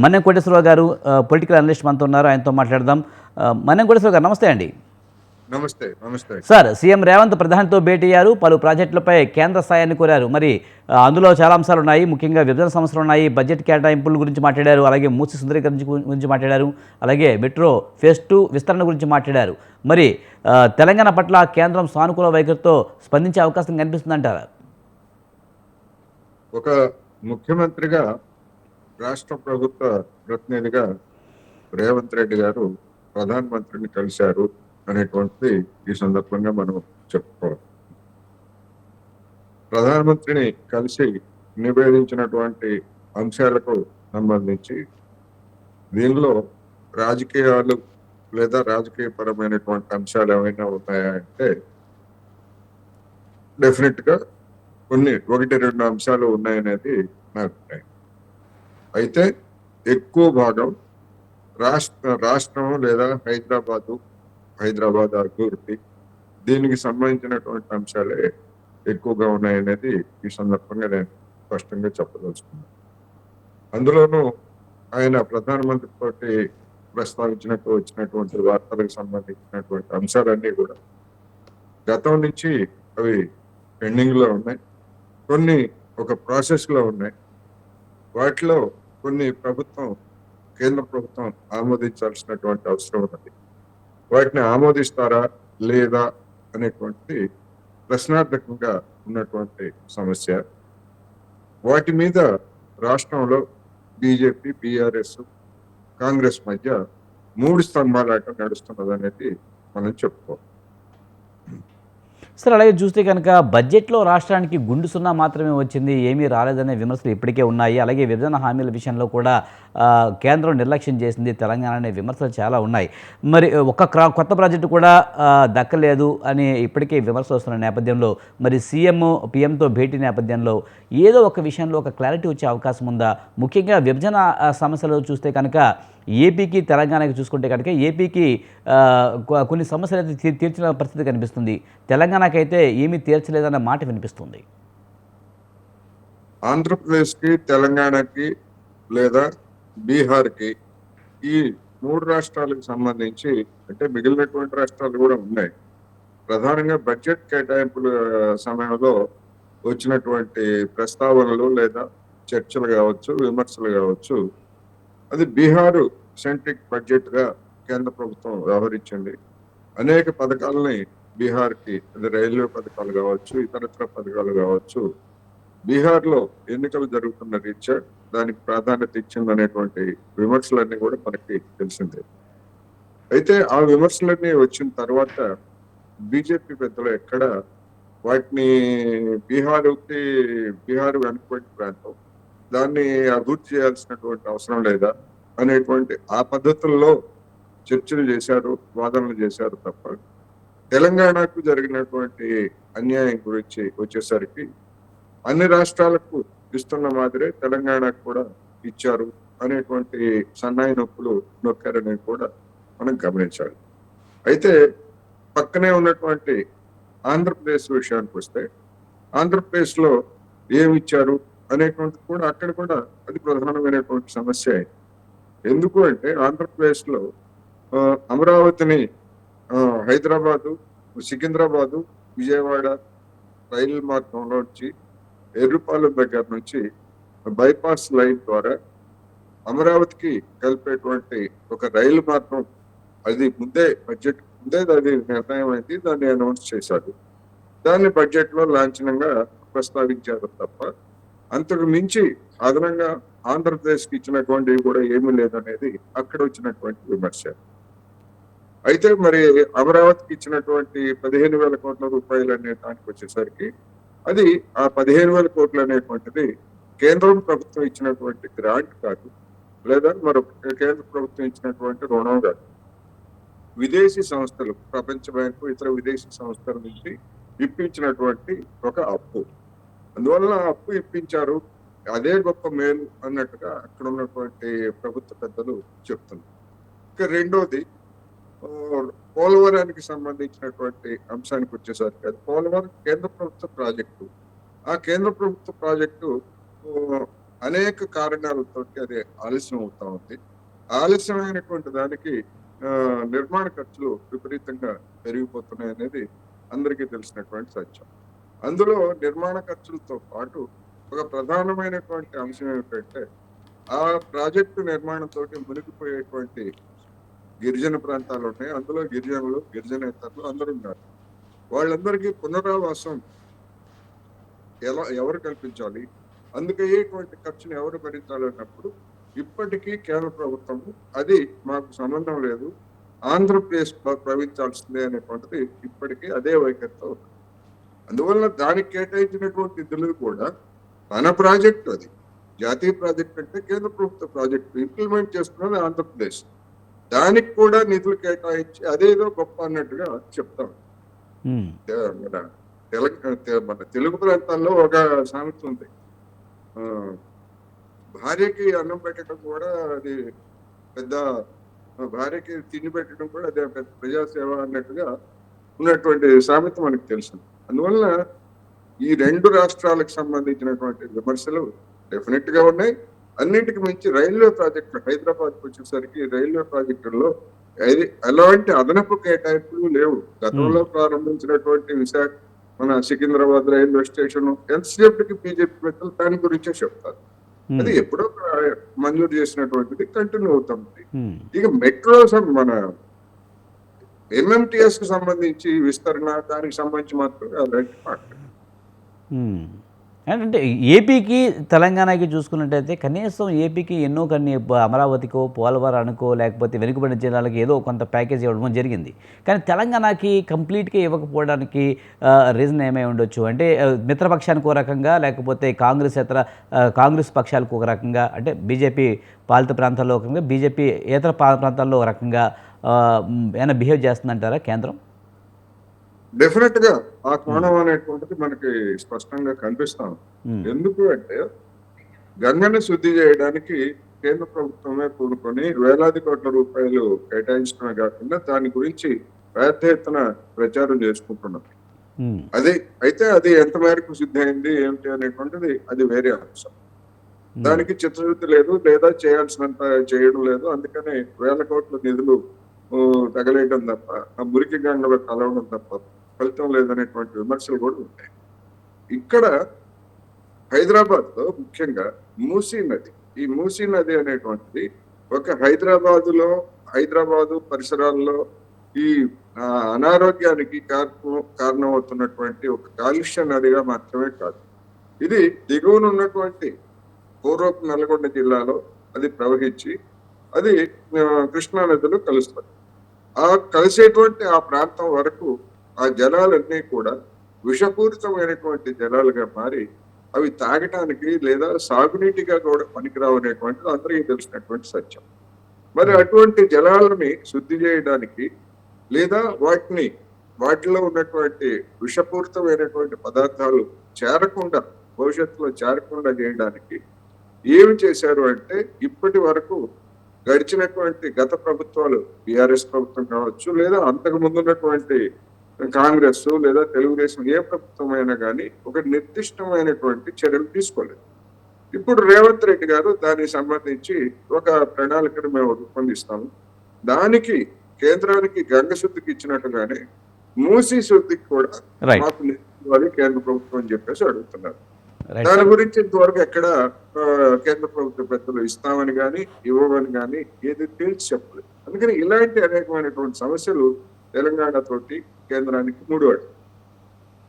మన్నెం కోటేశ్వరరావు గారు political analyst మనతో ఉన్నారు. ఆయనతో మాట్లాడదాం. మన్నెం కోటేశ్వరరావు గారు నమస్తే అండి. నమస్తే. నమస్తే. సార్, సీఎం రేవంత్ ప్రధానితో భేటీ అయ్యారు. పలు ప్రాజెక్టులపై కేంద్ర స్థాయాన్ని కోరారు. మరి అందులో చాలా అంశాలు ఉన్నాయి. ముఖ్యంగా విభజన సమస్యలు ఉన్నాయి. బడ్జెట్ కేటాయింపుల గురించి మాట్లాడారు. అలాగే మూసి సుందరీకరణ గురించి మాట్లాడారు. అలాగే మెట్రో ఫేజ్ 2 విస్తరణ గురించి మాట్లాడారు. మరి తెలంగాణ పట్ల కేంద్రం సానుకూల వైఖరితో స్పందించే అవకాశం కనిపిస్తుందంటారా? ఒక ముఖ్యమంత్రిగా రాష్ట్ర ప్రభుత్వ ప్రతినిధిగా రేవంత్ రెడ్డి గారు ప్రధానమంత్రిని కలిశారు అనేటువంటిది ఈ సందర్భంగా మనం చెప్పుకోవాలి. ప్రధానమంత్రిని కలిసి నివేదించినటువంటి అంశాలకు సంబంధించి దీనిలో రాజకీయాలు లేదా రాజకీయపరమైనటువంటి అంశాలు ఏమైనా ఉన్నాయా అంటే డెఫినెట్ గా కొన్ని 1-2 అంశాలు ఉన్నాయనేది నా అభిప్రాయం. అయితే ఎక్కువ భాగం రాష్ట్రం లేదా హైదరాబాద్ అభివృద్ధి దీనికి సంబంధించినటువంటి అంశాలే ఎక్కువగా ఉన్నాయనేది ఈ సందర్భంగా నేను స్పష్టంగా చెప్పదలుచుకున్నాను. అందులోనూ ఆయన ప్రధానమంత్రి తోటి వచ్చినటువంటి వార్తలకు సంబంధించినటువంటి అంశాలన్నీ కూడా గతం నుంచి అవి పెండింగ్ లో ఉన్నాయి. కొన్ని ఒక ప్రాసెస్ లో ఉన్నాయి. వాటిలో కొన్ని కేంద్ర ప్రభుత్వం ఆమోదించాల్సినటువంటి అవసరం ఉన్నది. వాటిని ఆమోదిస్తారా లేదా అనేటువంటి ప్రశ్నార్థకంగా ఉన్నటువంటి సమస్య. వాటి మీద రాష్ట్రంలో బీజేపీ, బీఆర్ఎస్, కాంగ్రెస్ మధ్య 3 స్తంభాలాట నడుస్తున్నది అనేది మనం చెప్పుకోవాలి. సార్, అలాగే చూస్తే కనుక బడ్జెట్లో రాష్ట్రానికి గుండు సున్నా మాత్రమే వచ్చింది, ఏమీ రాలేదనే విమర్శలు ఇప్పటికే ఉన్నాయి. అలాగే విభజన హామీల విషయంలో కూడా కేంద్రం నిర్లక్ష్యం చేసింది తెలంగాణ అనే విమర్శలు చాలా ఉన్నాయి. మరి కొత్త ప్రాజెక్టు కూడా దక్కలేదు అని ఇప్పటికే విమర్శలు వస్తున్న నేపథ్యంలో, మరి పీఎంతో భేటీ నేపథ్యంలో ఏదో ఒక విషయంలో ఒక క్లారిటీ వచ్చే అవకాశం ఉందా? ముఖ్యంగా విభజన సమస్యలు చూస్తే కనుక ఏపీకి తెలంగాణకి చూసుకుంటే కనుక ఏపీకి కొన్ని సమస్యలు అయితే తీర్చిన పరిస్థితి కనిపిస్తుంది. తెలంగాణకైతే ఏమీ తీర్చలేదన్న మాట వినిపిస్తుంది. ఆంధ్రప్రదేశ్కి, తెలంగాణకి లేదా బీహార్కి ఈ 3 రాష్ట్రాలకు సంబంధించి అంటే మిగిలినటువంటి రాష్ట్రాలు కూడా ఉన్నాయి. ప్రధానంగా బడ్జెట్ కేటాయింపుల సమయంలో వచ్చినటువంటి ప్రస్తావనలు లేదా చర్చలు కావచ్చు, విమర్శలు కావచ్చు, అది బీహారు సెంట్రిక్ బడ్జెట్ గా కేంద్ర ప్రభుత్వం వ్యవహరించింది. అనేక పథకాలని బీహార్కి, అది రైల్వే పథకాలు కావచ్చు, ఇతరత్ర పథకాలు కావచ్చు, బీహార్లో ఎన్నికలు జరుగుతున్న రీత్యా దానికి ప్రాధాన్యత ఇచ్చింది అనేటువంటి విమర్శలన్నీ కూడా మనకి తెలిసిందే. అయితే ఆ విమర్శలన్నీ వచ్చిన తర్వాత బీజేపీ పెద్దలు ఎక్కడ వాటిని బీహారు వెనుకబడిన ప్రాంతం, దాన్ని అభివృద్ధి చేయాల్సినటువంటి అవసరం లేదా అనేటువంటి ఆ పద్ధతుల్లో చర్చలు చేశారు, వాదనలు చేశారు తప్ప తెలంగాణకు జరిగినటువంటి అన్యాయం గురించి వచ్చేసరికి అన్ని రాష్ట్రాలకు ఇస్తున్న మాదిరే తెలంగాణకు కూడా ఇచ్చారు అనేటువంటి సన్నాయి నొప్పులు నొక్కారనేది కూడా మనం గమనించాలి. అయితే పక్కనే ఉన్నటువంటి ఆంధ్రప్రదేశ్ విషయానికి వస్తే ఆంధ్రప్రదేశ్ లో ఏమి ఇచ్చారు అనేటువంటిది కూడా అక్కడ కూడా అది ప్రధానమైనటువంటి సమస్య. ఎందుకు అంటే ఆంధ్రప్రదేశ్ లో అమరావతిని హైదరాబాదు, సికింద్రాబాదు, విజయవాడ రైలు మార్గంలో నుంచి ఎర్రుపాలెం దగ్గర నుంచి బైపాస్ లైన్ ద్వారా అమరావతికి కలిపేటువంటి ఒక రైలు మార్గం, అది బడ్జెట్ ముందే అది నిర్ణయం అయింది, దాన్ని అనౌన్స్ చేశారు. దాన్ని బడ్జెట్ లో లాంఛనంగా ప్రస్తావించారు తప్ప అంతకు మించి అదనంగా ఆంధ్రప్రదేశ్కి ఇచ్చినటువంటివి కూడా ఏమీ లేదనేది అక్కడ వచ్చినటువంటి విమర్శ. అయితే మరి అమరావతికి ఇచ్చినటువంటి 15,000 కోట్ల రూపాయలు అనే దానికి వచ్చేసరికి అది ఆ 15,000 కోట్లు అనేటువంటిది కేంద్రం ప్రభుత్వం ఇచ్చినటువంటి గ్రాంట్ కాదు, లేదా మరొక కేంద్ర ప్రభుత్వం ఇచ్చినటువంటి రుణం కాదు. విదేశీ సంస్థలు, ప్రపంచ బ్యాంకు, ఇతర విదేశీ సంస్థల నుంచి ఇప్పించినటువంటి ఒక అప్పు. అందువల్ల అప్పు ఇప్పించారు, అదే గొప్ప మేలు అన్నట్టుగా అక్కడ ఉన్నటువంటి ప్రభుత్వ పెద్దలు చెప్తున్నారు. ఇక రెండోది పోలవరానికి సంబంధించినటువంటి అంశానికి వచ్చేసరికి అది పోలవరం కేంద్ర ప్రభుత్వ ప్రాజెక్టు. ఆ కేంద్ర ప్రభుత్వ ప్రాజెక్టు అనేక కారణాలతోటి అది ఆలస్యం అవుతా ఉంది. ఆలస్యమైనటువంటి దానికి నిర్మాణ ఖర్చులు విపరీతంగా పెరిగిపోతున్నాయి అనేది అందరికీ తెలిసినటువంటి సత్యం. అందులో నిర్మాణ ఖర్చులతో పాటు ఒక ప్రధానమైనటువంటి అంశం ఏమిటంటే ఆ ప్రాజెక్టు నిర్మాణంతోటి మునిగిపోయేటువంటి గిరిజన ప్రాంతాలు ఉన్నాయి. అందులో గిరిజనులు, గిరిజనేతరులు అందరూ ఉన్నారు. వాళ్ళందరికీ పునరావాసం ఎవరు కల్పించాలి, అందుకయ్యేటువంటి ఖర్చును ఎవరు భరించాలన్నప్పుడు ఇప్పటికీ కేంద్ర ప్రభుత్వం అది మాకు సంబంధం లేదు, ఆంధ్రప్రదేశ్ ప్రవహించాల్సిందే అనేటువంటిది ఇప్పటికీ అదే వైఖరితో ఉంది. అందువల్ల దానికి కేటాయించినటువంటి నిధులు కూడా మన ప్రాజెక్టు, అది జాతీయ ప్రాజెక్ట్ అంటే కేంద్ర ప్రభుత్వ ప్రాజెక్టు, ఇంప్లిమెంట్ చేస్తున్నది ఆంధ్రప్రదేశ్. దానికి కూడా నిధులు కేటాయించి అదేదో గొప్ప అన్నట్టుగా చెప్తాం. మన తెలుగు ప్రాంతాల్లో ఒక సామెత ఉంది, భార్యకి అన్నం పెట్టడం కూడా అది పెద్ద, భార్యకి తిండి పెట్టడం కూడా అదే పెద్ద ప్రజాసేవ అన్నట్టుగా ఉన్నటువంటి సామెత మనకు తెలుసు. అందువల్ల ఈ రెండు రాష్ట్రాలకు సంబంధించినటువంటి విమర్శలు డెఫినెట్ గా ఉన్నాయి. అన్నింటికి మించి రైల్వే ప్రాజెక్టులు, హైదరాబాద్కి వచ్చేసరికి రైల్వే ప్రాజెక్టుల్లో ఎలాంటి అదనపు కేటాయింపులు లేవు. గతంలో ప్రారంభించినటువంటి మన సికింద్రాబాద్ రైల్వే స్టేషన్ ఎంతసేపటికి బీజేపీ పెద్దలు దాని గురించే చెప్తారు. అది ఎప్పుడో మంజూరు చేసినటువంటిది కంటిన్యూ అవుతుంది. ఇక మెట్రో మన ఎంఎంటిఎస్ కి సంబంధించి విస్తరణ, దానికి సంబంధించి మాత్రం అలాంటి మాట్లాడు. అంటే ఏపీకి తెలంగాణకి చూసుకున్నట్టయితే కనీసం ఏపీకి ఎన్నో కొన్ని అమరావతికో, పోలవరానికో, లేకపోతే వెనుకబడిన జిల్లాలకు ఏదో కొంత ప్యాకేజ్ ఇవ్వడం జరిగింది. కానీ తెలంగాణకి కంప్లీట్గా ఇవ్వకపోవడానికి రీజన్ ఏమై ఉండొచ్చు అంటే మిత్రపక్షానికి ఒక రకంగా, లేకపోతే కాంగ్రెస్ పక్షాలకు ఒక రకంగా, అంటే బీజేపీ పాలిత ప్రాంతాల్లో ఒక రకంగా, బీజేపీ ఇతర ప్రాంతాల్లో ఒక రకంగా ఏమైనా బిహేవ్ చేస్తుందంటారా కేంద్రం? డెఫినెట్ గా ఆ కోణం అనేటువంటిది మనకి స్పష్టంగా కనిపిస్తాం. ఎందుకు అంటే గంగని శుద్ధి చేయడానికి కేంద్ర ప్రభుత్వమే కూడుకొని వేలాది కోట్ల రూపాయలు కేటాయించడమే కాకుండా దాని గురించి పెద్ద ఎత్తున ప్రచారం చేసుకుంటున్నాం. అయితే అది ఎంత మేరకు సిద్ధి అయింది ఏమిటి అనేటువంటిది అది వేరే అంశం. దానికి చిత్తశుద్ధి లేదు, లేదా చేయాల్సినంత చేయడం లేదు. అందుకని వేల కోట్ల నిధులు తగలేయడం తప్ప, ఆ మురికి గంగలో కలవడం తప్ప ఫలితం లేదనేటువంటి విమర్శలు కూడా ఉంటాయి. ఇక్కడ హైదరాబాద్ లో ముఖ్యంగా మూసీ నది, ఈ మూసీ నది అనేటువంటిది ఒక హైదరాబాదు పరిసరాల్లో ఈ అనారోగ్యానికి కారణమవుతున్నటువంటి ఒక కాలుష్య నదిగా మాత్రమే కాదు, ఇది దిగువన ఉన్నటువంటి పూర్వపు నల్గొండ జిల్లాలో అది ప్రవహించి అది కృష్ణా నదిలో కలుస్తుంది. ఆ కలిసేటువంటి ఆ ప్రాంతం వరకు ఆ జలాలన్నీ కూడా విషపూరితమైనటువంటి జలాలుగా మారి అవి తాగటానికి లేదా సాగునీటిగా కూడా పనికిరావనేటువంటిది అందరికీ తెలిసినటువంటి సత్యం. మరి అటువంటి జలాలని శుద్ధి చేయడానికి లేదా వాటిలో ఉన్నటువంటి విషపూరితమైనటువంటి పదార్థాలు భవిష్యత్తులో చేరకుండా చేయడానికి ఏమి చేశారు అంటే, ఇప్పటి వరకు గడిచినటువంటి గత ప్రభుత్వాలు, టిఆర్ఎస్ ప్రభుత్వం కావచ్చు, లేదా అంతకు ముందున్నటువంటి కాంగ్రెస్ లేదా తెలుగుదేశం ఏ ప్రభుత్వం అయినా కానీ ఒక నిర్దిష్టమైనటువంటి చర్యలు తీసుకోలేదు. ఇప్పుడు రేవంత్ రెడ్డి గారు దానికి సంబంధించి ఒక ప్రణాళికను మేము రూపొందిస్తాము, దానికి కేంద్రానికి గంగ శుద్ధికి ఇచ్చినట్టుగానే మూసీ శుద్ధికి కూడా మాకు నిధులు కేంద్ర ప్రభుత్వం అని చెప్పేసి అడుగుతున్నారు. దాని గురించి ఇంతవరకు ఎక్కడ కేంద్ర ప్రభుత్వ పెద్దలు ఇస్తామని కానీ ఇవ్వమని కానీ ఏది తేల్చి చెప్పలేదు. అందుకని ఇలాంటి అనేకమైనటువంటి సమస్యలు తెలంగాణ తోటి కేంద్రానికి ముడిపడ్డాయి.